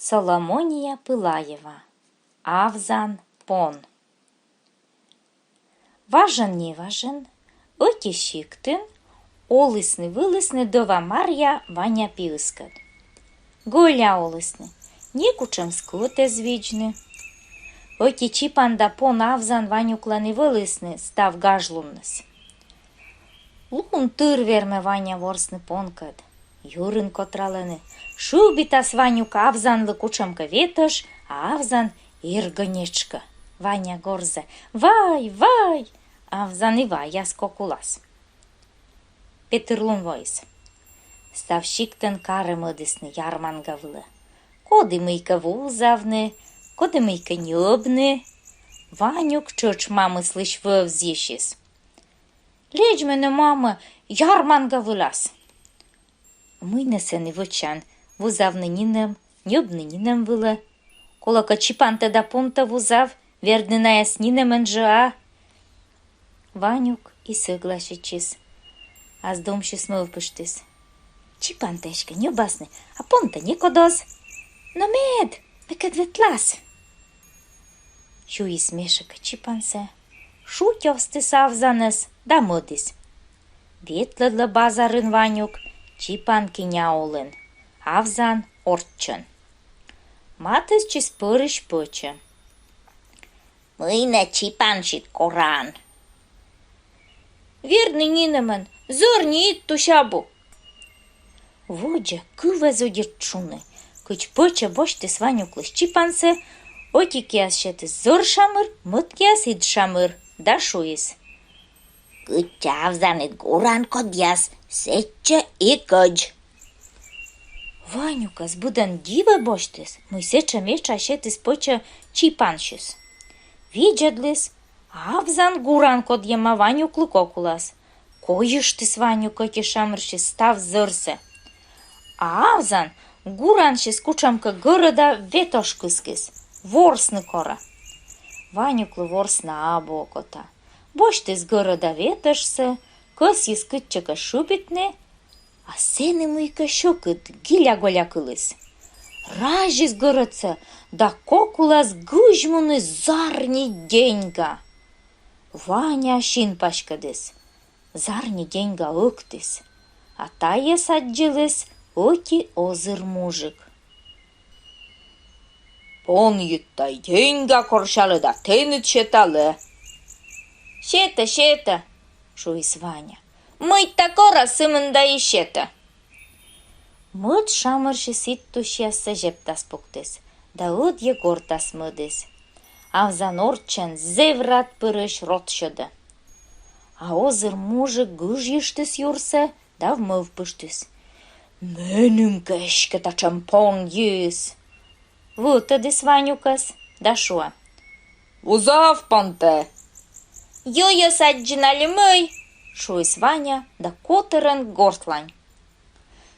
Соломония Пылаева. Авзан пон. Важен не важен, оті щиктин, олисни-вилисни дова Мар'я Ваня піскад. Голя олисни, нікучем скуте звічни. Оті чіпанда пон Авзан Ваню клани вилисни став гажлуннес. Лун тир верме Ваня ворсни понкад. Юрин котралени, шубітас Ванюк Авзан ликучемка веташ, а Авзан іргонечка. Ваня горзе, вай, вай! Авзан і вая скокулас. Петрлун войс. Став щиктен каре модисни ярмангавле. Коди мийка вузавне, коди мийка ньобне. Ванюк чоч мами слиш вовзєшіс. Ледь мене, мама, ярмангавлас. Мийнесе вочан, вузавне нінем, ньобне нінем виле. Колока чіпанте да понта вузав, верднена ясніна менжа. Ванюк і соглашичис. А з домші мовпиштис. Чіпантешка ньобасне, а понта нікодоз. Но мед, пекет ветлас. Чуї смішика чіпансе. Шутьовстис Авзанес, да модис. Ветледла базарын Ванюк, чіпан кіняулин. Авзан орчен. Матис чи спориш поче. Ми не чіпаншит Коран. Вірний нінемен, зорні ітту шабу. Воджа кюве зодірчуни, куч поче боштис Ванюк лиш чіпансе, отікіас шетис зор шамир, муткіас ід шамир, да шуїс. Куч Авзанит Коран кодяс, сече і кодж. Ванюкас будан діве боштис, мой сече меча шетис поче чіпаншис. Віджадлис, Авзан гуран код єма Ванюк лукокулас. Коїш тис Ванюк оті шамиршис став зорсе. А Авзан гураншис кучамка города ветошкискис, ворсны кора. Ванюк ворсна абокота. Боштис города ветошсе, косіс китчика шубітне, а сени мийка шокит гіля-голя килис. Ражис городце, да кокулас гужмуны зарни деньга. Ваня шин пашкадис, зарни деньга октис, а тае саджилис оти озыр мужик. Пон йыттай деньга коршалы да тенет шеталы. Шета, шуис Ваня. Мыть-то кора сымында и шета. Мыт шамырши ситтушиясы жептас пуктес, да от егортас мыдес. Авзан орчен зеврат пырыш ротшыды. А озыр мужик гыж йыштыс юрсе, да вмыв пыштыс. Менім кешке та чампон єс. Вутадис Ванюкас, да шо? Узав понте. Йо-йо саджинали мый, шуис Ваня, да котерен гортлань.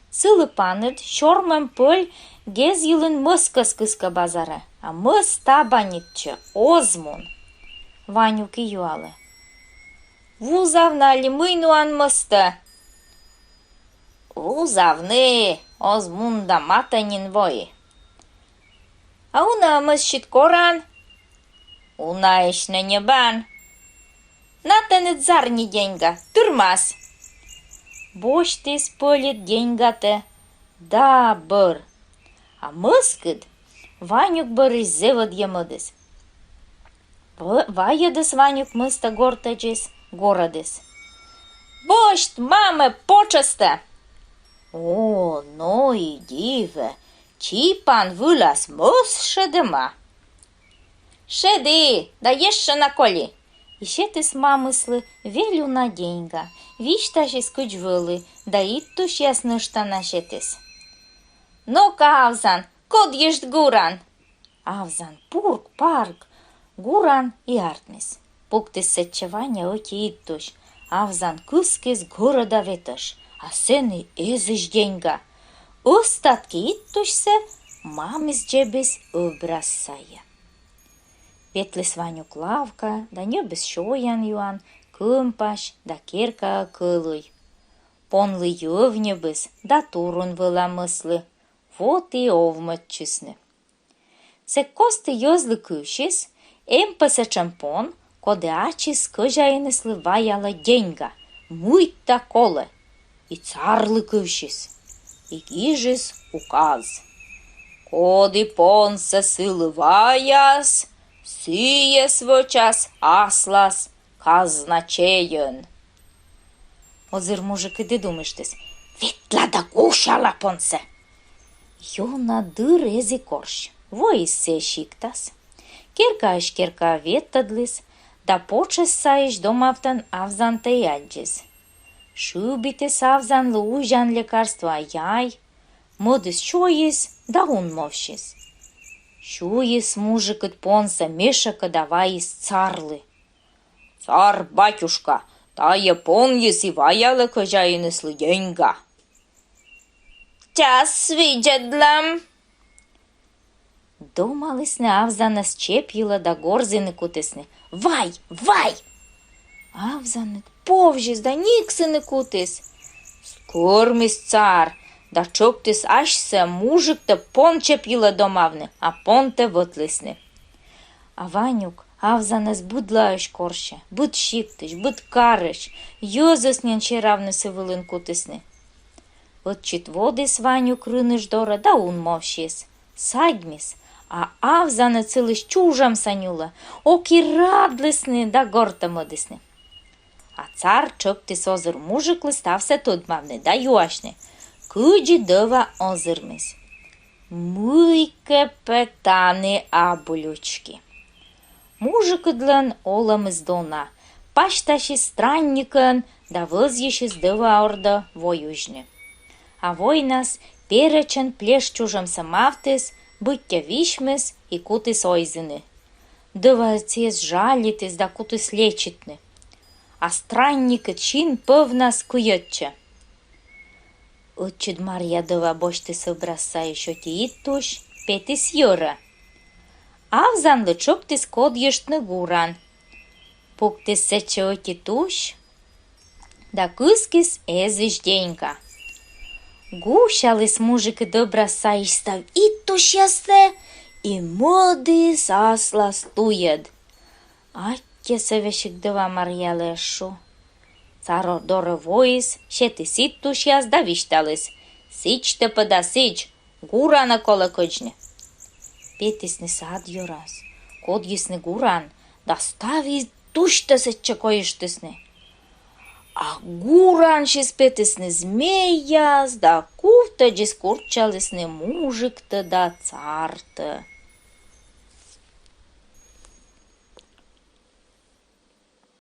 Сылы панет, шормем пөл, гез йылын мыскас кыска базара, а мыс табанитче, озмун. Ванюк и юалы. Вузавнали мыйнуан мыста. Вузавны, озмун да матанин вои. А уна мысшит Коран? Уна ишне небан. Натанет зарни деньга, турмас. Боштис пөлет деньгате, да бір. А мыскыд, Ванюк бір зевод емыдыс. Ваедыс Ванюк мыста гортаджис, городыс. Бошт, маме, почаста! О, ну и диве, чипан вылаз мыс шедема. Шеди, да ешше на коли. І шетис мамисли велю на деньга, вішташі скучвили, да іттуш ясништа на шетис. Ну-ка, Авзан, код єшт гуран? Авзан, пурк, парк, гуран і артмис. Пуктис сечевання оті іттуш. Авзан кыскис города веташ, а сени езиш деньга. Остатки іттушсе мамис джебис образсая. Ветлис Ванюк лавка, да небес шоян юан, кымпаш, да керка кылый. Понлы йовнебыс, да турун выла мыслы. Вот и овмат чисны. Se coste iozlı kuşis, empăsă čampon, коdeачи скăjaine слываяла деньга, muita коле, и царлы кушис, и кижис указ. Коди понсе сылываяс, сиес вочас аслас казначеен. Озир мужики дедумиштес, vitla da kušala ponse. Jona dır ezi korš, vois se šiktas. Kerka vettadlis, da počes saiš domavtan avzan tăiages. Šubites avzan lujan lekarstva jai, mădis šois da un movšis. Šuis mужикът понса мешака даваис царлы. Цар, батюшка, тая поньес и ваяла хозяинеслы деньга. Час виджедлам. Домалисне авзана счепила да горзини кутисни. Вай, вай! Авзанет повжис да никсини кутис. Скормис цар, да чоптис ашсе мужик-то пон чепила домавни, а пон-те вътлисни. А Ванюк авзанес будлаеш корше, буд шиктиш, буд кареш, йозеснен черавни се вылын кутисни. Отчит водис Ванюк рыниш дора да ун мовшис. Сагмис, а авзане цилиш чужам санюла, оки радлисни да горта мъдисни. А цар чоптис озыр мужиклы ставсе tudmavni да юашни. Куджи дъва озырмис. Муйке петани абулючки. Мужикыдлан оламыз дона, пашташи странникын да вызйешис дъва орда воюжни. А войнас перечен плеш чужам самавтис, бъття вишмес и кутис ойзини. Дъва цес жалитис да кутис лечитни. А странникът чин пъвнас куйътче. Отчид Мария дъва бощи събраса и шоти иттуш, петис юра. Авзан лъчоптис кодйъщны гуран. Пуктис сече оти туш, да кыскис езвиш деньга. Гушалис мужики добра саистав иттуш ясте, и мъдис аслас туйед. Атя съвешик дъва Мария лешу. Царо доре воис, шети ситтуш яс да вишталис. Сич те пъда сич, гура на кола къджне. Петисни сад юрас, кодгисни гуран, да стави тушта се чакоищесни. А гуран шис петисни змеяс, да куфта джис курчалисни мужикта да царта.